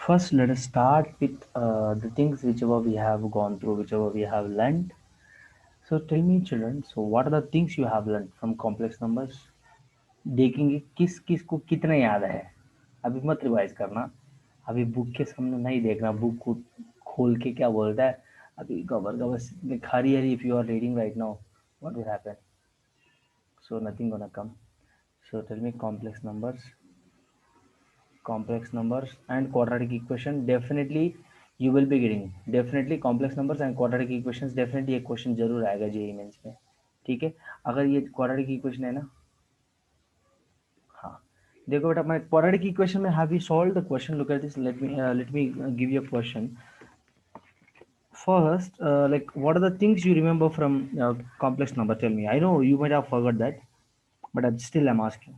First, let us start with the things whichever we have gone through, whichever we have learned. So tell me, children, so what are the things you have learned from complex numbers? देखेंगे किस किस को कितना याद है. अभी मत revise करना. अभी बुक के सामने नहीं देखना, बुक को खोल के क्या बोलता है. अभी गबर गबर Hari Hari if you are reading right now, what will happen? So nothing gonna come. So tell me complex numbers and quadratic equation. Definitely you will be getting, definitely complex numbers and quadratic equations. Definitely एक question जरूर आएगा JEE mains में. ठीक है, अगर ये quadratic equation है ना. हाँ, देखो बेटा, मैं क्वाड्रेटिक इक्वेशन में have you solve the question. Look at this. Let me give you a question. First, like, what are the things you remember from complex number? Tell me. I know you might have forgot that, but I'm asking.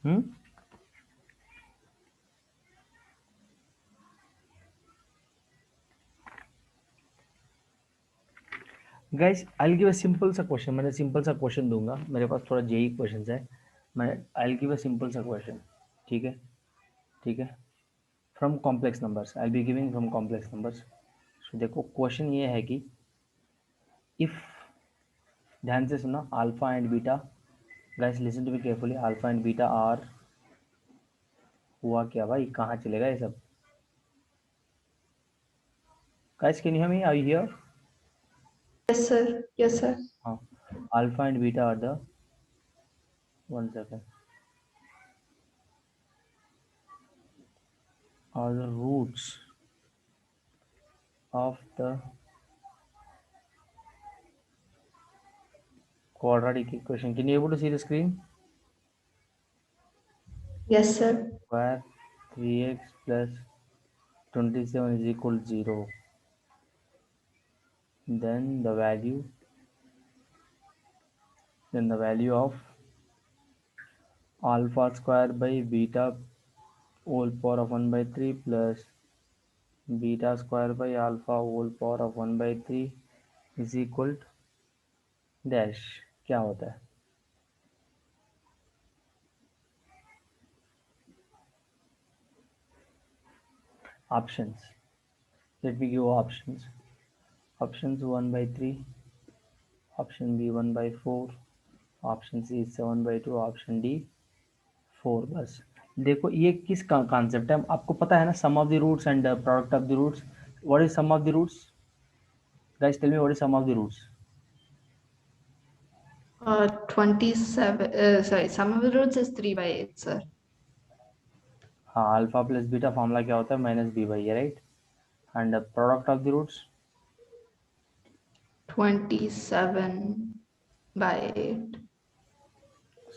Hmm? Guys, I give a simple सा question. मैंने simple सा question दूंगा, मेरे पास थोड़ा JEE question है. मैं I give a simple सा क्वेश्चन. ठीक है, ठीक है. From complex numbers I be giving from complex numbers. So देखो, क्वेश्चन ये है कि इफ, ध्यान से सुना, alpha and beta. Guys listen to me carefully. Alpha and beta are, हुआ क्या भाई, कहाँ चलेगा ये सब. Guys can you hear me? Are you here? Yes, sir. Yes, sir. हाँ. Alpha and beta are the, one second, are the roots of the quadratic equation. Can you able to see the screen? Yes, sir. Where 3x plus 27 is equal to 0. Then the value of alpha square by beta whole power of 1 by 3 plus beta square by alpha whole power of 1 by 3 is equal to dash. क्या होता है? Options. Let me give options. Options 1 by 3, option B 1 by 4, option C 7 by 2, option D 4. बस देखो, ये किस concept है, आपको पता है ना, sum of the roots and product of the roots. What is sum of the roots? Guys tell me, what is sum of the roots? 27. Sorry, sum of the roots is 3 by 8, sir. हाँ, alpha plus beta formula क्या होता है? Minus B by A, right. And product of the roots 27 by 8.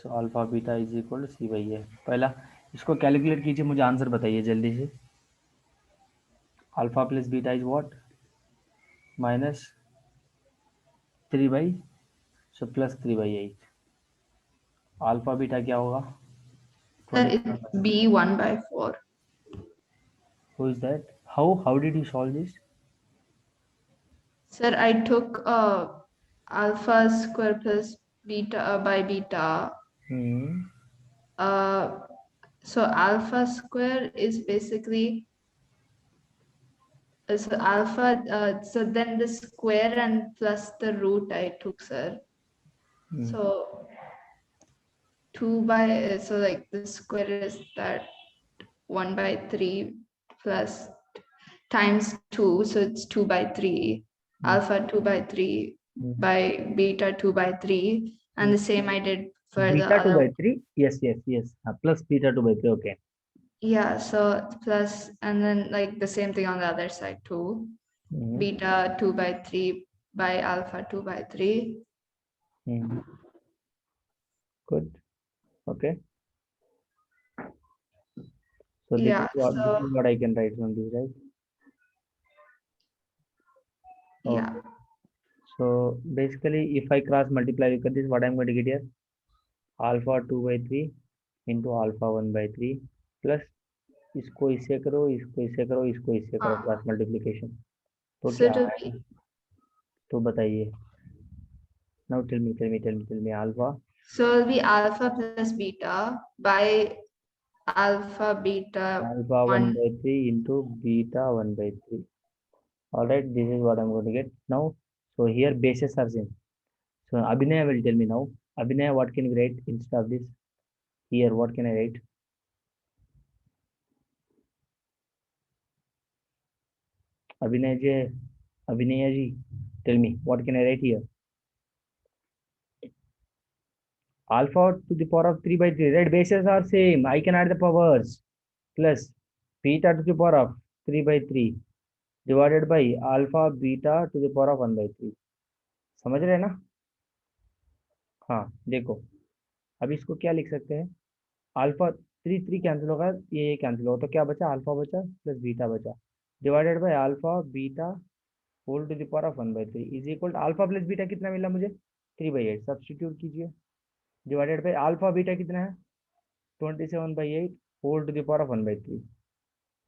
So alpha beta is equal to C by A. पहला इसको calculate कीजिए, मुझे answer बताइए जल्दी से. Alpha plus beta is what? Minus 3 by, so plus 3 by 8. Alpha beta क्या होगा? It's B 1 by 4. Who is that? How did you solve this? Sir, I took alpha square plus beta by beta. So alpha square is basically, so alpha, so then the square and plus the root I took, sir. So 2 by, so like the square is that 1 by 3 plus times 2, so it's 2 by 3, alpha 2 by 3 by beta 2 by 3, and the same I did for the Beta 2 other. by 3. Yes. Plus beta 2 by 3. Okay. Yeah, so plus, and then like the same thing on the other side too. Beta 2 by 3 by alpha 2 by 3. Good. Okay. So this Yeah, is what I can write from this, right? yeah. Okay. So basically, if I cross multiply, look at this, what I'm going to get here? Alpha 2 by 3 into alpha 1 by 3 plus इसको इससे करो, इसको इससे करो, इसको इससे करो, cross multiplication. तो So क्या it'll आएगा? be, तो बताइए. Now tell me alpha. So it'll be alpha plus beta by alpha beta Alpha 1 1. by 3 into beta 1 by 3. All right, this is what I'm going to get now. So here bases are same. So Abhinay will tell me now. Abhinay, what can you write instead of this? Here, what can I write? Abhinay ji, Abhinay ji, tell me, what can I write here? Alpha to the power of 3 by 3. Right, bases are same. I can add the powers. Plus beta to the power of 3 by 3 divided by alpha beta to the power of 1 by 3. समझ रहे हैं ना? हाँ, देखो अब इसको क्या लिख सकते हैं? अल्फा 3 कैंसिल होगा, ये कैंसिल होगा, तो क्या बचा? अल्फा बचा प्लस बीटा बचा divided by alpha beta whole to the power of 1/3 is equal to alpha plus beta कितना मिला मुझे? 3/8 सब्सटीट्यूट कीजिए डिवाइडेड बाय अल्फा बीटा कितना है? 27/8 whole to the power of 1/3।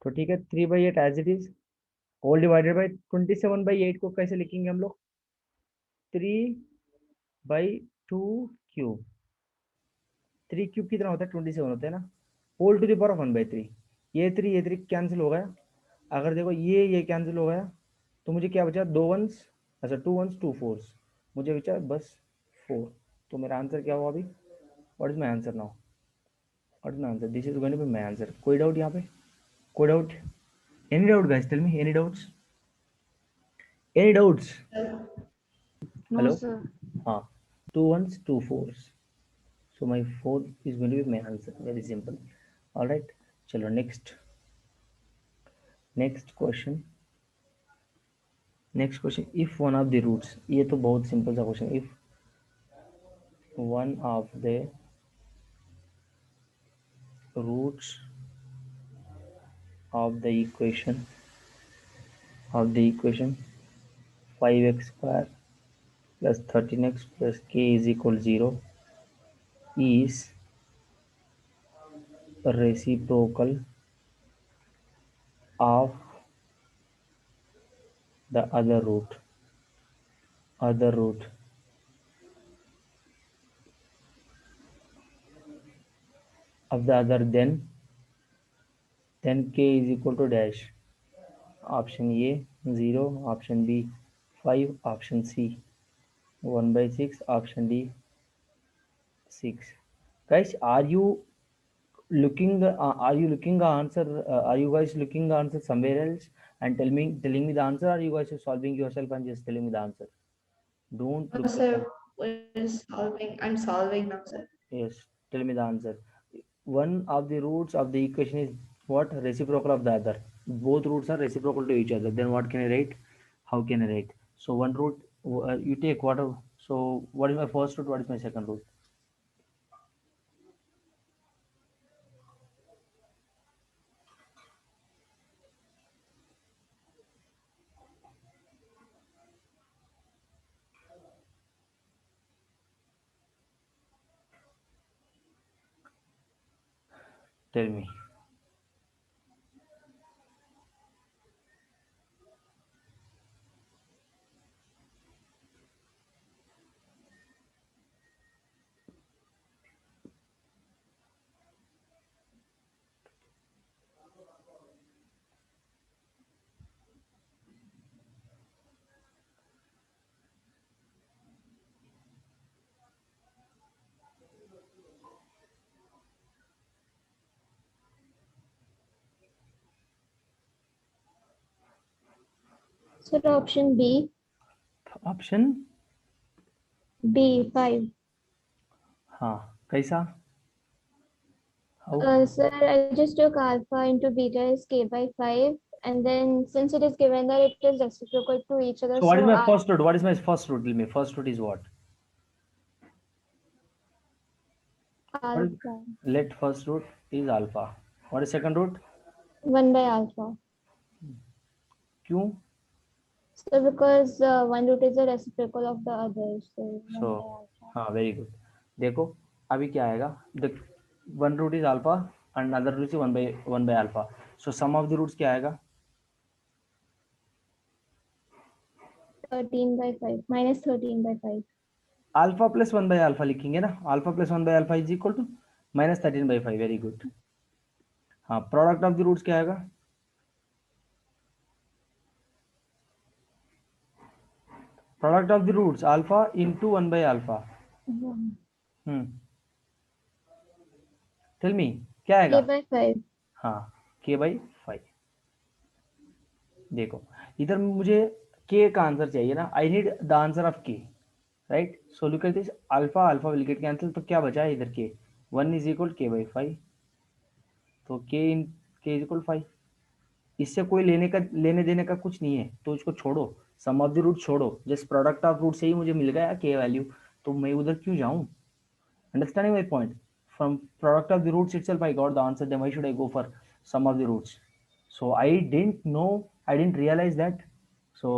तो ठीक है, 3/8 as it is whole divided by 27/8 को कैसे लिखेंगे हम लोग? 3/2 क्यूब। 3 क्यूब कितना होता है? 27 होता है ना, whole to the power of 1/3। ये 3 कैंसिल हो गया। अगर देखो ये कैंसिल हो गया तो मुझे क्या बचा? 2 वंस, अच्छा 2 वंस 2 फोर्स, मुझे बचा बस 4। तो मेरा आंसर क्या हुआ अभी? What is my answer now? What is my answer? This is going to be my answer. कोई डाउट यहाँ पे? कोई doubt? Any doubt guys? Tell me any doubts? Any doubts? No, hello? sir. हाँ, 2 ones 2 fours, so my 4 is going to be my answer. Very simple. All right, chalo next question. Next question, if one of the roots, ये तो बहुत simple सा question, if one of the roots of the equation 5x square plus 13x plus k is equal 0 is reciprocal of the other root of the other, then k is equal to dash. Option A 0, option B 5, option C 1/6, option D 6. Guys, are you looking the answer? Are you guys looking the answer somewhere else and telling me the answer? Or are you guys solving yourself and just telling me the answer? Don't No, look the sir. answer. We're solving. I'm solving now, sir. Yes, tell me the answer. One of the roots of the equation is what? Reciprocal of the other. Both roots are reciprocal to each other. Then what can I write? How can I write? So one root, you take what? So what is my first root? What is my second root? Tell me. Sir, option B. Option B 5. हाँ, कैसा? How? Sir, I just took alpha into beta is k by 5, and then since it is given that it is reciprocal to each other, So what is so my first root? What is my first root? Tell me. First root is what? What is, alpha let first root is alpha. What is second root? 1 by alpha. क्यों? So because one root is a reciprocal of the other, so 1 So by alpha. हाँ, very good. देखो अभी क्या आएगा? The one root is alpha and other root is 1/1 by alpha. So sum of the roots क्या आएगा? 13 by 5 minus 13 by 5. Alpha plus 1 by alpha लिखेंगे ना, alpha plus 1 by alpha is equal to -13/5। Very good. हाँ, product of the roots क्या आएगा? Product of the roots alpha into 1 by alpha. Tell me क्या आएगा? k/5। हाँ, k/5। देखो इधर मुझे k का आंसर चाहिए ना, I need the answer of k, right? So look at this, alpha alpha will get cancel, तो क्या बचा है इधर k? 1 इज इक्वल k/5, तो k इज इक्वल 5। इससे कोई लेने देने का कुछ नहीं है, तो इसको छोड़ो, सम ऑफ द रूट छोड़ो, जस्ट प्रोडक्ट ऑफ रूट से ही मुझे मिल गया k वैल्यू, तो मैं उधर क्यों जाऊं? Understanding my point? From product of the roots itself I got the answer, then why should I go for sum of the roots? So I didn't realize that. So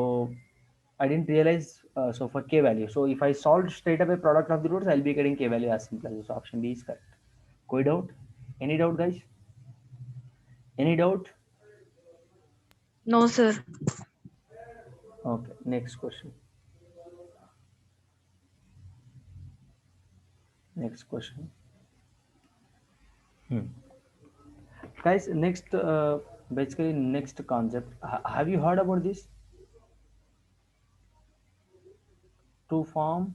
I didn't realize, so for k value, so if I solve straight away product of the roots, I'll be getting k value as simple as this. So option B is correct. Koi doubt? Any doubt, guys? Any doubt? No, sir. Okay, next question. Next question. Guys, next, basically next concept. Have you heard about this? To form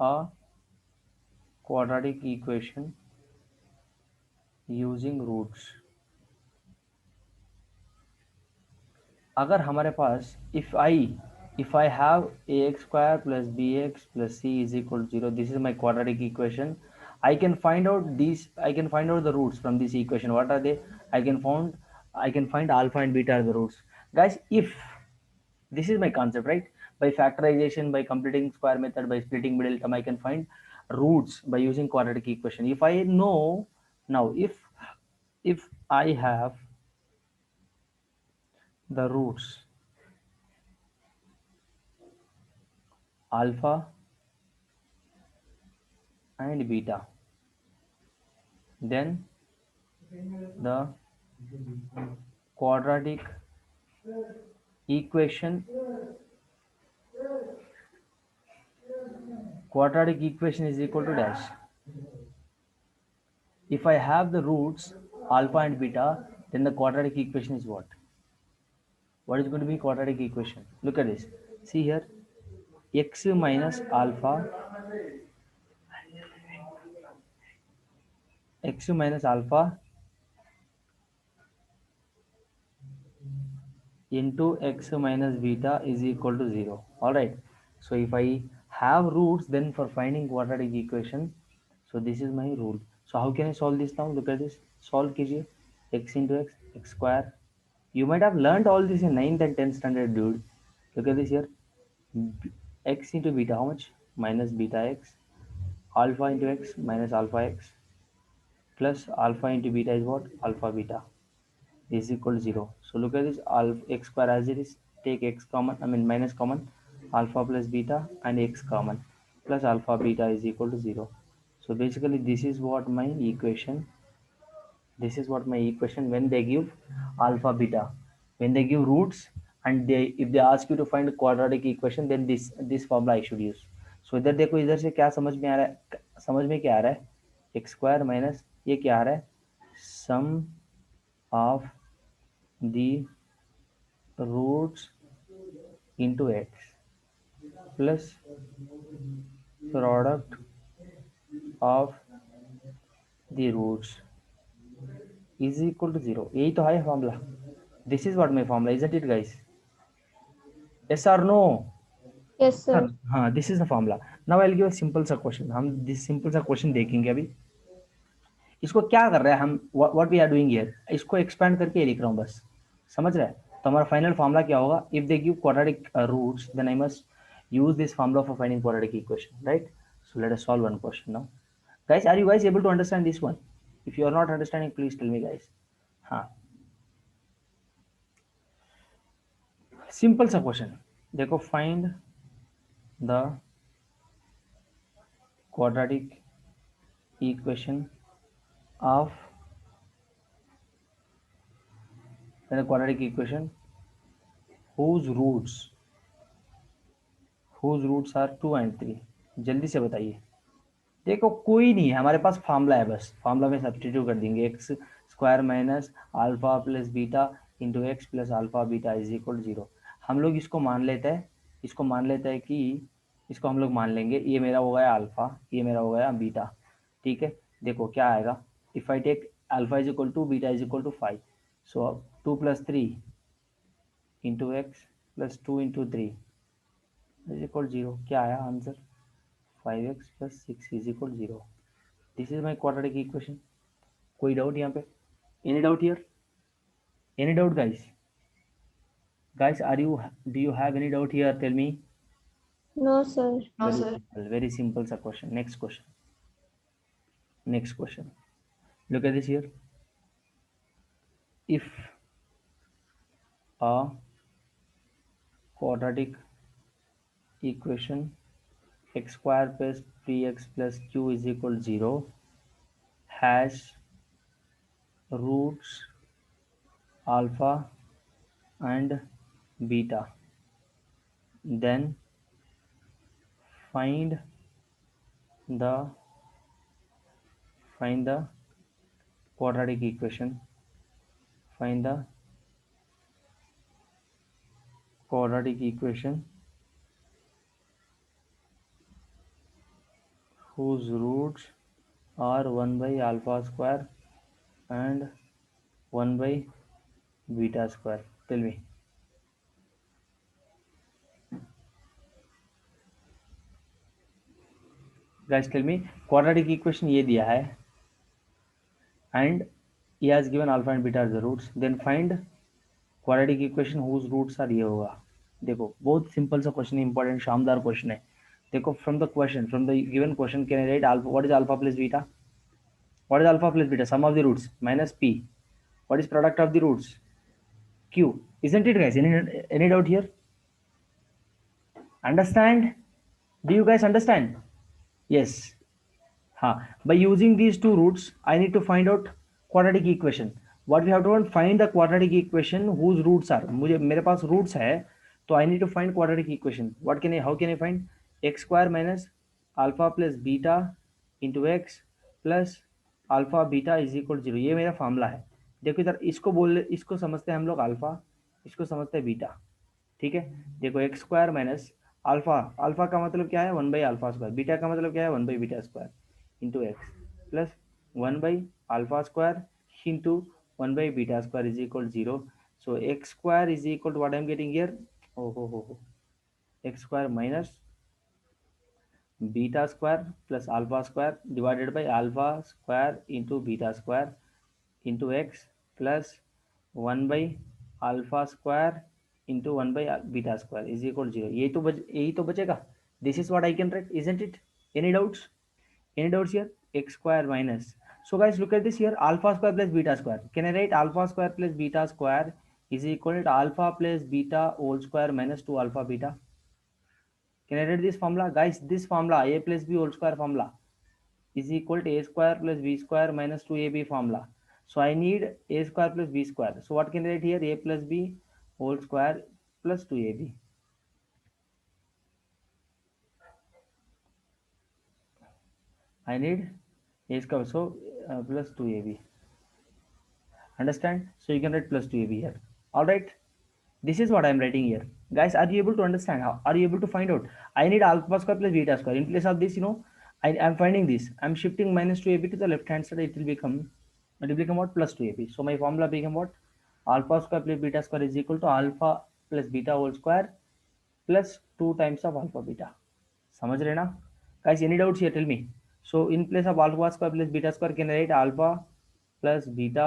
a quadratic equation using roots. अगर हमारे पास if I have ax square plus bx plus c is equal to 0, this is my quadratic equation. I can find out the roots from this equation. What are they? I can find alpha and beta are the roots. Guys, if this is my concept, right? By factorization, by completing square method, by splitting middle term, I can find roots by using quadratic equation. If I know now, if I have the roots alpha and beta, then the quadratic equation is equal to dash. If I have the roots alpha and beta, then the quadratic equation is what? What is going to be quadratic equation? Look at this. See here, x minus alpha into x minus beta is equal to 0. All right. So if I have roots, then for finding quadratic equation, so this is my rule. So how can I solve this now? Look at this. Solve कीजिए. X into x square. You might have learned all this in 9th and 10th standard, dude. Look at this here. X into beta, how much? Minus beta x. Alpha into x minus alpha x. Plus alpha into beta is what? Alpha beta is equal to 0. So look at this, alpha x square as it is, take x common, minus common, alpha plus beta and x common, plus alpha beta is equal to 0. So basically this is what my equation, when they give alpha beta, when they give roots, and if they ask you to find a quadratic equation, then this formula I should use. So इधर देखो, इधर से क्या समझ में आ रहा है? समझ में क्या आ रहा है? एक्स स्क्वायर माइनस ये क्या आ रहा है? सम of the roots into x plus product of the roots is equal to 0. यही तो है formula. This is what my formula, isn't it, guys? Yes or no? Yes, sir. हाँ, this is the formula. Now I'll give a simple सा question. हम this simple सा question देखेंगे अभी. इसको क्या कर रहा है हम? what we are doing here, इसको expand करके लिख रहा हूँ बस. समझ रहा है? तो हमारा फाइनल फॉर्मूला क्या होगा? If they give quadratic roots, then I must use this formula for finding quadratic equation, right? So let us solve one question now. Guys, are you guys able to understand this one? If you are not understanding, please tell me, guys. हाँ, simple सा question देखो. Find the quadratic equation of whose roots are 2 and 3. जल्दी से बताइए। देखो कोई नहीं है, हमारे पास फार्मूला है, बस फार्मूला में सब्स्टिट्यूट कर देंगे, x square minus alpha plus beta into x plus alpha beta is equal 0। हम लोग इसको मान लेते हैं, इसको मान लेते हैं कि इसको हम लोग मान लेंगे, ये मेरा हो गया अल्फा, ये मेरा हो गया बीटा, ठीक है। देखो क्या आएगा, if I take alpha is equal to beta is equal to 5, so अब 2 + 3 into x plus 2 into 3 is equal 0। क्या आया आंसर, 5x + 6 is equal 0। This is my quadratic equation. कोई डाउट यहाँ पे, any doubt here, any doubt guys, guys are you, do you have any doubt here, tell me। No, sir. No, very sir. simple, very simple सा question। next question, next question, look at this here, if a quadratic equation x square plus 3x plus q is equal 0 has roots alpha and beta, then find the quadratic equation, find the quadratic equation whose roots are 1 by alpha square and 1 by beta square, tell me। guys tell me, quadratic equation ये दिया है and he has given alpha and beta as the roots, then find quadratic equation whose roots are, ये होगा। देखो बहुत simple सा question है, important शानदार क्वेश्चन है। देखो from the question, from the given question, can I write alpha, what is alpha plus beta, what is alpha plus beta, sum of the roots minus p, what is product of the roots, q, isn't it guys, any doubt here, understand, do you guys understand, yes। हाँ, by using these two roots I need to find out quadratic equation, what we have to find the quadratic equation whose roots are, मुझे मेरे पास roots है तो I need to find quadratic equation, what can I, how can I find, x square minus alpha plus beta into x plus alpha beta is equal 0, ये मेरा formula है। देखो इधर इसको इसको समझते हैं हम लोग अल्फा, इसको समझते हैं बीटा, ठीक है। देखो x square minus alpha, alpha का मतलब क्या है 1 बाई अल्फा स्क्वायर, बीटा का मतलब क्या है 1 by beta square into x plus 1 by alpha square into 1 by beta square is equal 0। So X square is equal to what I am getting here, हो X square minus beta square plus alpha square divided by alpha square into beta square into x plus 1 by alpha square into 1 by beta square is equal 0। यही तो बचेगा, this is what I can write, isn't it, any doubts, any doubts here, x square minus, so guys look at this here, alpha square plus beta square, can I write alpha square plus beta square is equal to alpha plus beta whole square minus 2 alpha beta, can I write this formula guys, this formula a plus b whole square formula is equal to a square plus b square minus 2ab formula, so I need a square plus b square, so what can I write here, a plus b whole square plus 2ab, I need a square, so plus 2ab, understand, so you can write plus 2ab here, all right, this is what I am writing here guys, are you able to understand, how are you able to find out, I need alpha square plus beta square, in place of this, you know, I am finding this, I am shifting minus 2ab to the left hand side, it will become what, plus 2ab, so my formula become what, alpha square plus beta square is equal to alpha plus beta whole square plus 2 times of alpha beta, समझ रहे ना guys, any doubts here, tell me, so in place of alpha square plus beta square, can I write alpha plus beta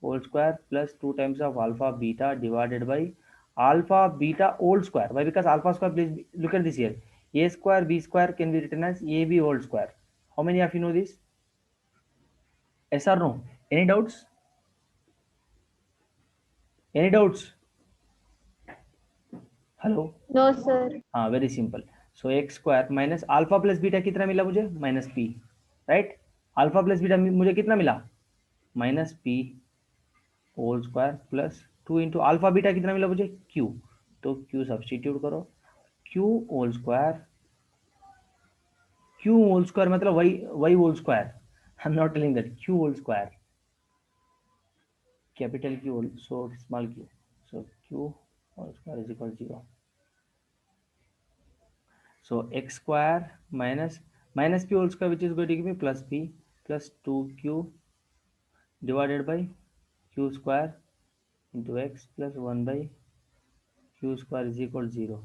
whole square plus 2 times of alpha beta divided by alpha beta whole square, why, because alpha square, please look at this here, a square b square can be written as ab whole square, how many of you know this, yes or no, any doubts, any doubts, hello, No, sir. हाँ very simple, so X square minus alpha plus beta कितना मिला मुझे, minus P, right, alpha plus beta मुझे कितना मिला, minus P whole square plus 2 into alpha beta कितना मिला मुझे, क्यू, तो क्यू सब्सटीट्यूट करो, Q whole square q whole square मतलब y whole square. I'm not telling that. Q whole square, capital Q whole, so small q, so q whole square is equal to 0. So x square minus p whole square, which is going to give me plus p plus 2q divided by q square into x plus 1 by q square is equal to 0.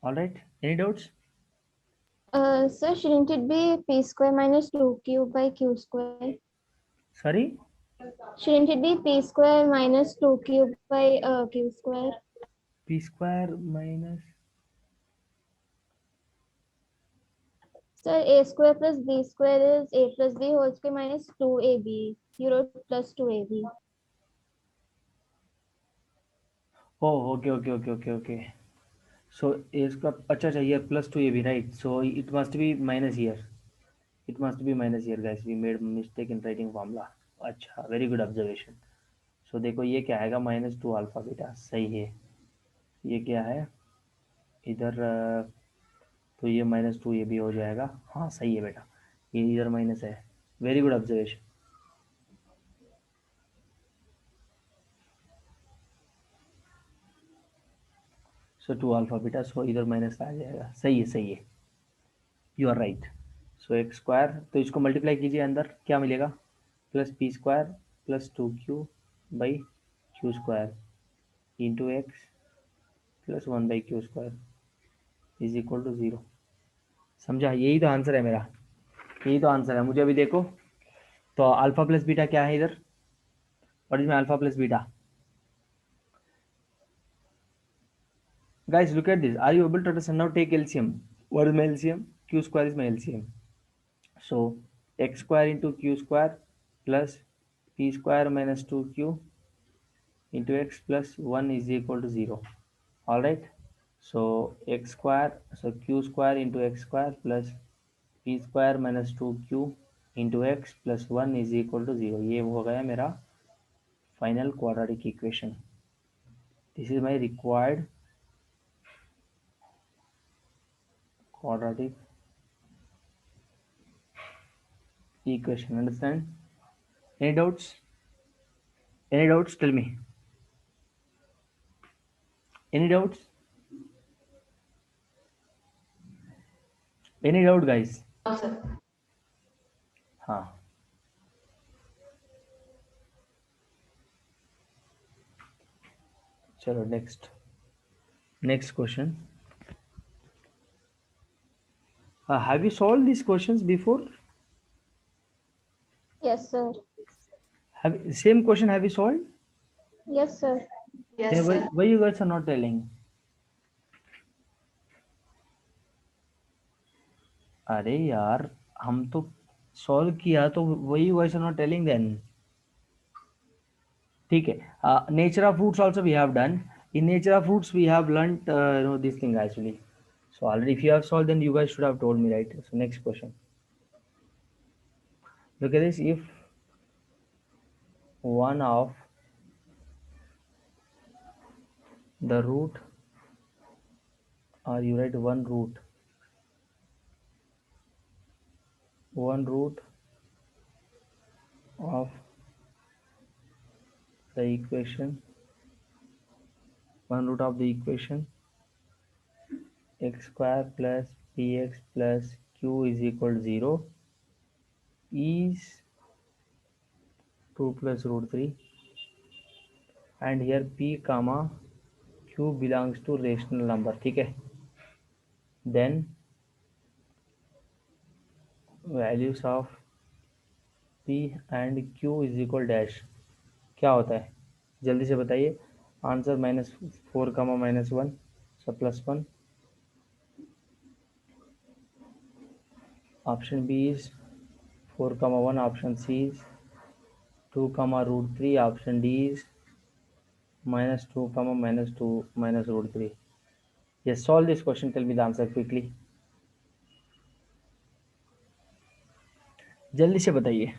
All right, any doubts? Sir, shouldn't it be p square minus 2q by q square? Sorry, Shouldn't it be p square minus 2q by q square? p square minus, Sir, a square plus b square is a plus b whole square minus 2ab. You wrote plus 2ab. oh okay. So a square, अच्छा अच्छा, here plus 2ab, right? So it must be minus here. It must be minus here, guys. We made mistake in writing formula. अच्छा, very good observation. So देखो ये क्या आएगा, minus two alpha beta, सही है. ये क्या है इधर, तो ये माइनस टू ये भी हो जाएगा. हाँ सही है बेटा, ये इधर माइनस है. Very good observation. So two alpha beta, so इधर माइनस आ जाएगा. सही है, you are right. So X square, तो इसको मल्टीप्लाई कीजिए, अंदर क्या मिलेगा, plus P square plus 2q by Q square into x plus 1 by Q square is equal to 0. समझा? यही तो आंसर है मेरा, यही तो आंसर है. मुझे अभी देखो, तो अल्फा प्लस बीटा क्या है इधर, what is my alpha plus beta? Guys, look at this. Are you able to understand? Now take LCM. What is my LCM? Q square is my LCM. So x square into q square plus p square minus 2q into x plus 1 is equal to 0. All right. So x square, so q square into x square plus p square minus 2q into x plus 1 is equal to 0. ये हो गया मेरा final quadratic equation. This is my required quadratic equation. Understand? Any doubts? Any doubts? Tell me. Any doubts? Any doubt, guys? No, sir. हाँ. चलो next question. Have you solved these questions before? Yes, sir. Same question have you solved? Yes, sir. Yes, Then sir. why you guys are not telling? अरे यार, हम तो solve किया, तो why you guys are not telling then? ठीक है. Nature of fruits also we have done. In nature of fruits we have learnt this thing actually. So already if you have solved, then you guys should have told me, right? So next question. Look at this. If one of the root, or you write one root of the equation, x square plus px plus q is equal to 0 is 2 plus root 3, and here p comma q belongs to rational number. ठीक है. Then values of p and q is equal dash. क्या होता है जल्दी से बताइए. Answer -4 -1 सब +1. Option B is 4 1. Option C is 2 root 3. Option D is -2 -2 root 3. Yes, solve this question. Tell me the answer quickly. जल्दी से बताइए.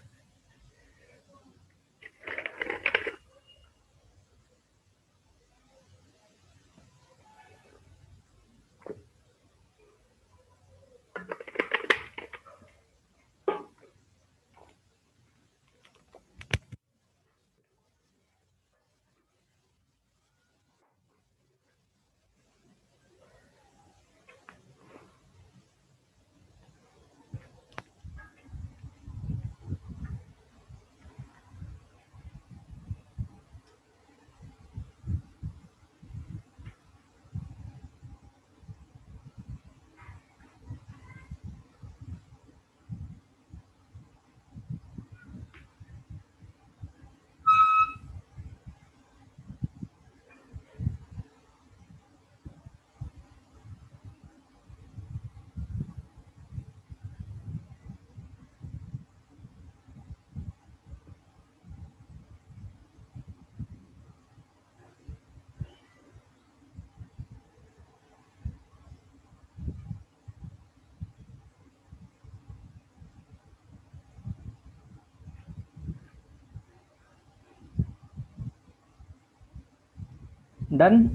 Done.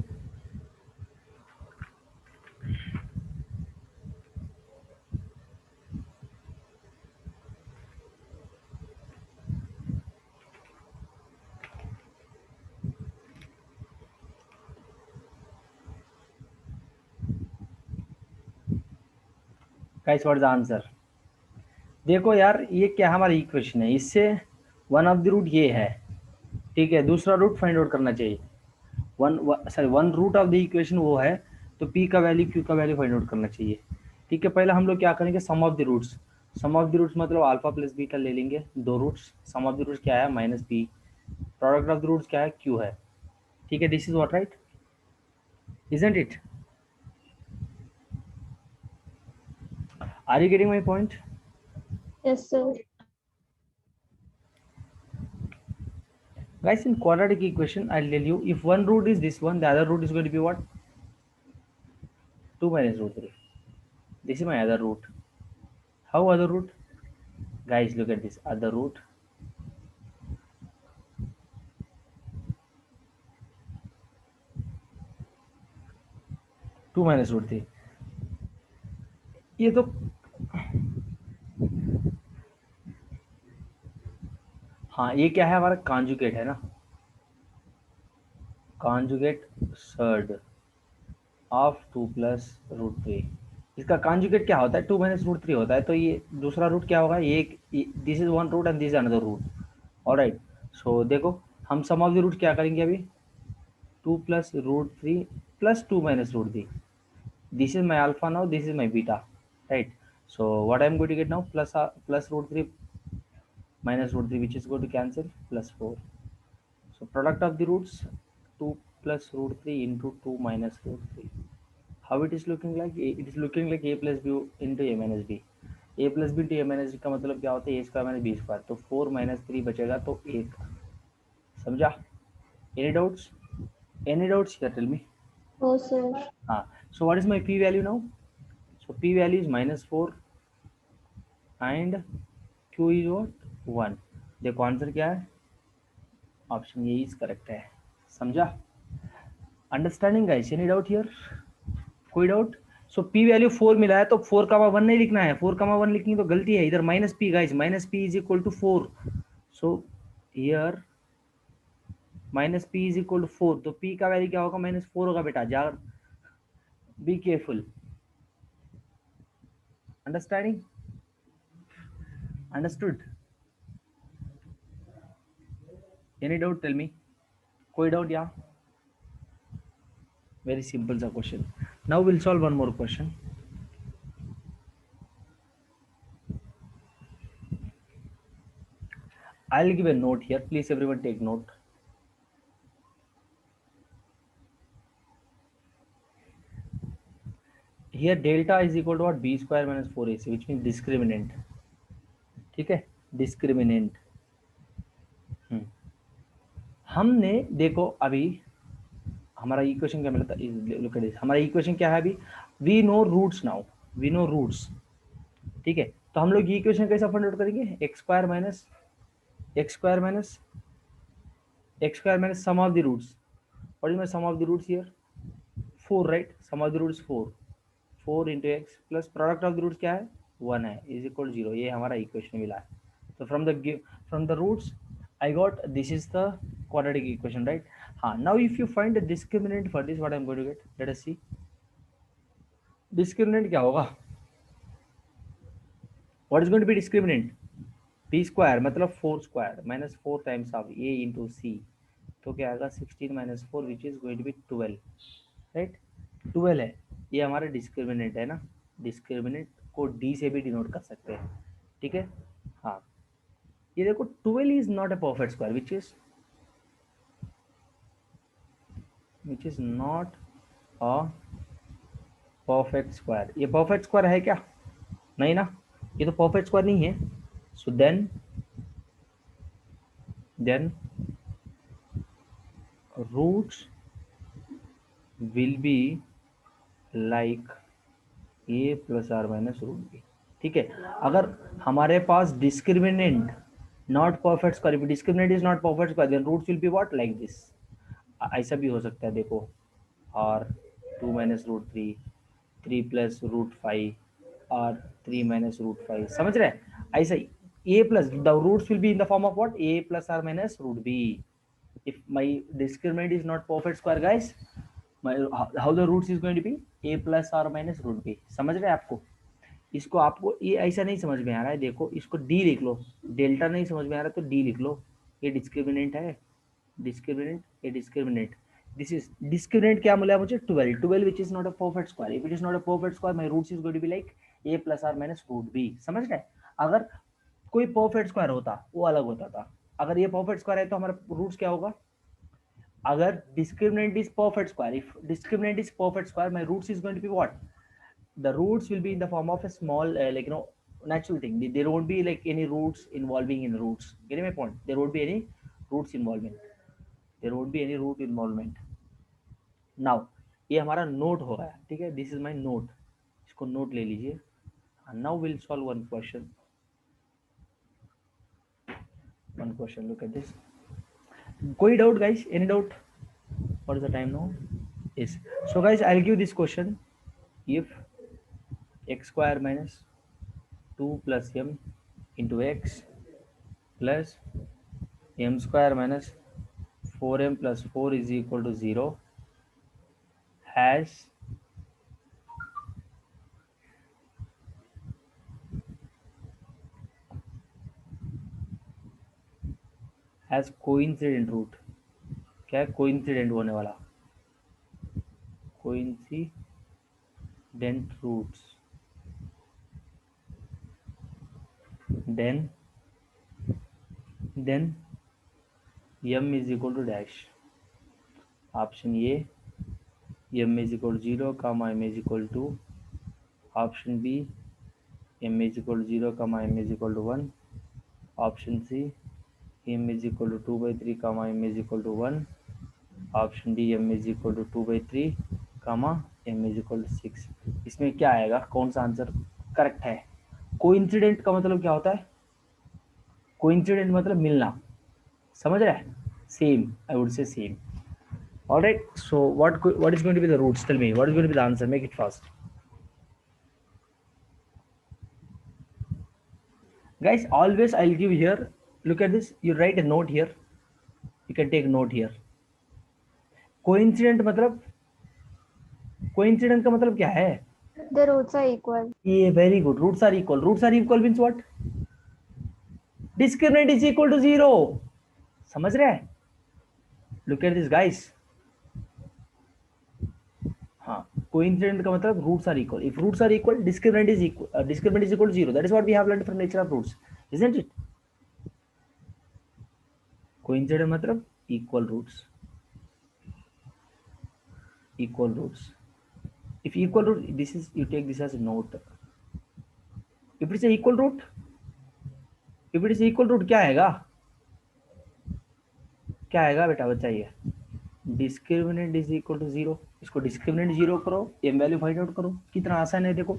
Guys what is the answer? देखो यार ये क्या हमारा इक्वेशन है, इससे वन ऑफ द रूट ये है, ठीक है, दूसरा रूट फाइंड आउट करना चाहिए। One root of the equation वो है, तो p का वैल्यू q का वैल्यू फाइंड आउट करना चाहिए। ठीक है, पहले हम लोग क्या करेंगे, sum of the roots. Sum of the roots मतलब अल्फा प्लस बीटा ले लेंगे, दो roots. Sum of the roots क्या है, minus b। Product of the roots क्या है, q है। ठीक है, this is what, right, isn't it? Are you getting my point? Yes, sir. Guys, in quadratic equation, I'll tell you, if one root is this one, the other root is going to be what? 2 minus root 3. This is my other root. How other root? Guys, look at this other root. Two minus root three. ये तो हाँ, ये क्या है, हमारा conjugate है ना, conjugate surd of 2 plus root 3। इसका कॉन्जुगेट क्या होता है, 2 माइनस रूट 3 होता है। तो ये दूसरा रूट क्या होगा, ये this is one root and this is another root. Alright, so देखो हम सम ऑफ द रूट क्या करेंगे अभी, 2 plus root 3 plus 2 minus root 3। This is my alpha now, this is my beta, right? So what I am going to get now, plus root 3 minus root 3, which is going to cancel, plus 4. So product of the roots, 2 plus root 3 into 2 minus root 3. How it is looking like? It is looking like a plus b into a minus b. a plus b into a minus b का मतलब क्या होता है, a square minus b square. तो 4 minus 3 बचेगा तो 1। समझा? Any doubts? Any doubts here? Tell me. Oh, sir. So what is my p value now? So p value is -4 and q is what, 1। देखो आंसर क्या है, option A is correct है। समझा? Understanding guys? Any doubt here? कोई doubt? सो p value 4 मिला है तो 4,1 नहीं लिखना है, 4,1 लिखनी तो गलती है, इधर minus p guys, minus p is equal to 4। So here minus p is equal to 4, तो p का वैल्यू क्या होगा, -4 होगा बेटा, जा be careful. Understanding? Understood? Any doubt? Tell me. कोई डाउट? या very simple सा question. Now we'll solve one more question. I'll give a note here, please everyone take note. Here delta is equal to what, b square minus 4ac, which means discriminant। ठीक है, discriminant। हमने देखो अभी हमारा equation क्या मिला था, look at this, हमारा इक्वेशन क्या है अभी, we know roots now, we know roots। ठीक है, तो हम लोग ये इक्वेशन कैसे फाइंड आउट करेंगे, x square minus sum of the roots. What is my sum of the roots here, 4, right? Sum of the roots 4 into x plus product of the roots क्या है, 1 है, इज इक्वल 0। ये हमारा equation मिला है। तो from the roots I got this is the quadratic equation, right? हाँ, now if you find the discriminant for this, what I am going to get, let us see. Discriminant क्या होगा, what is going to be discriminant, p square मतलब 4 square minus 4 times of a into C. तो क्या आएगा, 16 minus 4 which is going to be 12, right? 12 है, ये हमारा discriminant है ना। डिस्क्रिमिनेंट को d से भी डिनोट कर सकते हैं, ठीक है? हाँ, ये देखो 12 is not a perfect square, which is not a perfect square. ये परफेक्ट स्क्वायर है क्या, नहीं ना, ये तो परफेक्ट स्क्वायर नहीं है। So then roots will be like a plus r minus root b। ठीक है, अगर हमारे पास discriminant not perfect square, if discriminant is not perfect square, then roots will be what, like this। ऐसा भी हो सकता है, देखो are 2 minus root 3, 3 plus root 5 are 3 minus root 5, समझ रहे हैं? ऐसा ही a plus the roots will be in the form of what? A plus r minus root b. If my discriminant is not perfect square guys, my how the roots is going to be a plus r minus root b. समझ रहे हैं आपको? इसको आपको ये ऐसा नहीं समझ में आ रहा है, देखो इसको d लिख लो, डेल्टा नहीं समझ में आ रहा तो d लिख लो, ये डिस्क्रिमिनेंट है, डिस्क्रिमिनेंट, ये डिस्क्रिमिनेंट, दिस इज डिस्क्रिमिनेंट, क्या मिला मुझे 12, 12 which is not a perfect square. If it is not a perfect square, my roots is going to be like a plus r minus root b. समझ रहे हैं? अगर कोई perfect square होता वो अलग होता था, अगर ये परफेक्ट स्क्वायर है तो हमारा रूट्स क्या होगा? अगर discriminant is perfect square, if discriminant is perfect square, my roots is going to be what? The roots will be in the form of a small like natural thing. There won't be like any roots involving in roots. Getting my point? There won't be any roots involvement. There won't be any root involvement. Now ये हमारा note हो गया, ठीक है? This is my note, इसको note ले लीजिए. Now will solve one question. Look at this. Koi doubt guys? Any doubt? What is the time now? Yes. So guys, I'll give this question. If x square minus 2 plus m into x plus m square minus 4m plus 4 is equal to 0 has coincident root. क्या है coincident होने वाला? Coincident roots. then m is equal to dash. Option A, m is equal to 0 comma m is equal to. Option B, m is equal to 0 comma m is equal to 1. Option C, m is equal to 2 by 3 comma m is equal to 1. Option D, m is equal to 2 by 3 comma m is equal to 6. इसमें क्या आएगा? कौन सा answer correct है? Coincident का मतलब क्या होता है? कोइंसिडेंट मतलब मिलना, समझ रहे हैं? Same, I would say same. All right, so what is going to be the roots? Tell me, what is going to be the answer? Make it fast. Guys, always I'll give here, look at this, you write a note here, you can take note here. Coincident मतलब, coincident का मतलब क्या है? The roots are equal. Yeah, very good. Roots are equal. Roots are equal means what? Discriminant is equal to 0. समझ रहे हैं? Look at this guys. हाँ, coincident का मतलब roots are equal. If roots are equal, discriminant is equal. Discriminant is equal to 0. That is what we have learned from nature of roots, isn't it? Coincident मतलब equal roots. Equal roots. If equal root, this is, you take this as a note. If it is a equal root, if it is equal root क्या आएगा? क्या आएगा बेटा बताइए? Discriminant is equal to 0. इसको discriminant 0 करो, M value find out करो. कितना आसान है देखो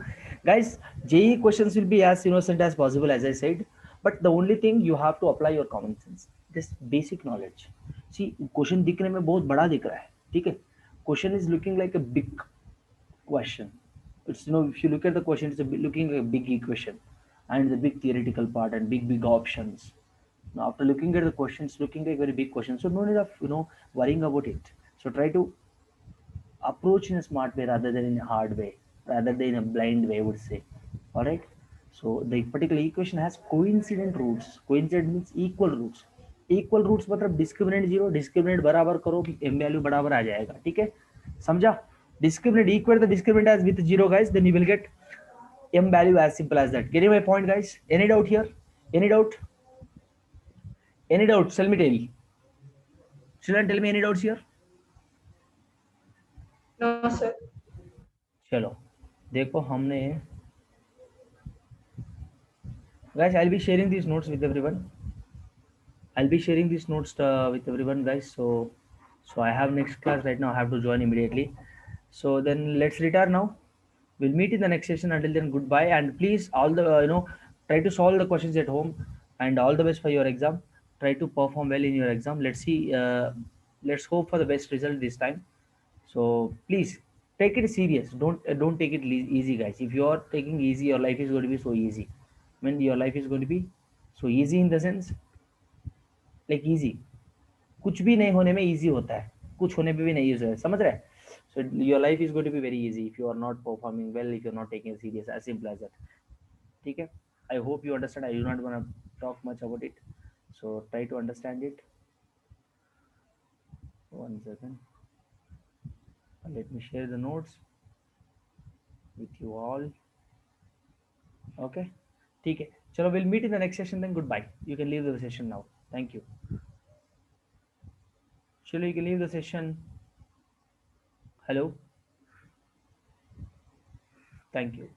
guys. JEE questions will be as innocent as possible as I said, but the only thing you have to apply your common sense, this basic knowledge. See question दिखने में बहुत बड़ा दिख रहा है, ठीक है? Question is looking like a big question. It's if you look at the question, it's looking like a big equation and the big theoretical part and big options. Now after looking at the question, it's looking like a very big question, so no need of worrying about it. So try to approach in a smart way rather than in a hard way, rather than in a blind way, I would say. All right, so the particular equation has coincident roots. Coincident means equal roots. Equal roots मतलब discriminant 0, discriminant बराबर करो कि m value बराबर आ जाएगा, ठीक है? समझा? Discriminant, equate the discriminant as with 0 guys, then you will get m value, as simple as that. Getting my point guys? Any doubt here? Any doubt? Any doubts? Tell me, children, tell me any doubts here? No, sir. चलो देखो हमने, guys, I'll be sharing these notes with everyone. I'll be sharing these notes with everyone guys. So I have next class right now, I have to join immediately. So then let's retire now. We'll meet in the next session. Until then, goodbye. And please, all the try to solve the questions at home. And all the best for your exam. Try to perform well in your exam. Let's see. let's hope for the best result this time. So please take it serious. Don't take it easy, guys. If you are taking easy, your life is going to be so easy. I mean, your life is going to be so easy in the sense, like easy, कुछ भी नहीं होने में easy होता है, कुछ होने पे भी नहीं easy है, समझ रहे हैं? So your life is going to be very easy if you are not performing well, if you're not taking it serious, as simple as that. ठीक है? I hope you understand. I do not want to talk much about it, so try to understand it. One second, let me share the notes with you all. Okay, ठीक है, चलो, we'll meet in the next session then. Goodbye, you can leave the session now. Thank you. Chalo, you can leave the session. Hello. Thank you.